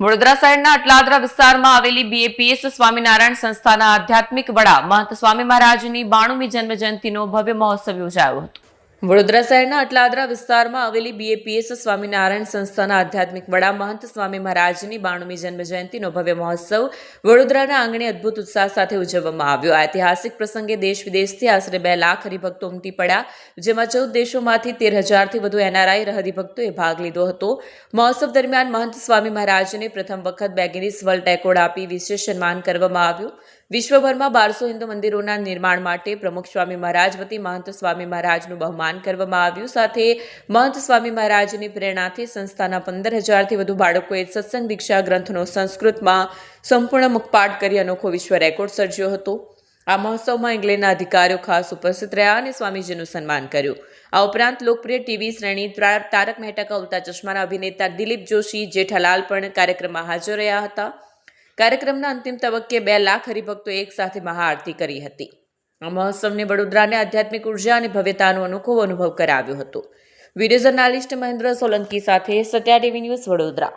વડોદરા શહેરના અટલાદરા વિસ્તારમાં આવેલી બીએપીએસ સ્વામિનારાયણ સંસ્થાના આધ્યાત્મિક વડા મહંત સ્વામી મહારાજની 92મી જન્મજયંતિનો ભવ્ય મહોત્સવ યોજાયો હતો। વડોદરા શહેરના અટલાદરા વિસ્તારમાં આવેલી બીએપીએસ સ્વામિનારાયણ સંસ્થાના આધ્યાત્મિક વડા મહંત સ્વામી મહારાજની 92મી જન્મજયંતિનો ભવ્ય મહોત્સવ વડોદરાના આંગણે અદ્ભુત ઉત્સાહ સાથે ઉજવવામાં આવ્યો। આ ઐતિહાસિક પ્રસંગે દેશ વિદેશથી આશરે 2 લાખ હરિભક્તો ઉમટી પડ્યા, જેમાં 14 દેશોમાંથી 13,000થી વધુ એનઆરઆઈ હરિભક્તોએ ભાગ લીધો હતો। મહોત્સવ દરમિયાન મહંત સ્વામી મહારાજને પ્રથમ વખત 2 ગિનિસ વર્લ્ડ રેકોર્ડ આપી વિશેષ સન્માન કરવામાં આવ્યું। વિશ્વભરમાં 1200 હિન્દુ મંદિરોના નિર્માણ માટે પ્રમુખ સ્વામી મહારાજ વતી મહંત સ્વામી મહારાજનું બહુમાન કરવામાં આવ્યું। સાથે મહંત સ્વામી મહારાજની પ્રેરણાથી સંસ્થાના 15,000થી વધુ બાળકોએ સત્સંગ દીક્ષા ગ્રંથનો સંસ્કૃતમાં સંપૂર્ણ મુખપાઠ કરી અનોખો વિશ્વ રેકોર્ડ સર્જ્યો હતો। આ મહોત્સવમાં ઇંગ્લેન્ડના અધિકારીઓ ખાસ ઉપસ્થિત રહ્યા અને સ્વામીજીનું સન્માન કર્યું। આ ઉપરાંત લોકપ્રિય ટીવી શ્રેણી તારક મહેતા કા ઉલ્ટા ચશ્માના અભિનેતા દિલીપ જોશી, જેઠાલાલ પણ કાર્યક્રમમાં હાજર રહ્યા હતા। કાર્યક્રમના અંતિમ તબક્કે 2 લાખ હરિભક્તો એક સાથે મહાઆરતી કરી હતી। આ મહોત્સવને વડોદરાને આધ્યાત્મિક ઉર્જા અને ભવ્યતાનો અનોખો અનુભવ કરાવ્યો હતો। વિડીયો જર્નાલિસ્ટ મહેન્દ્ર સોલંકી સાથે સત્યા ટીવી ન્યૂઝ વડોદરા।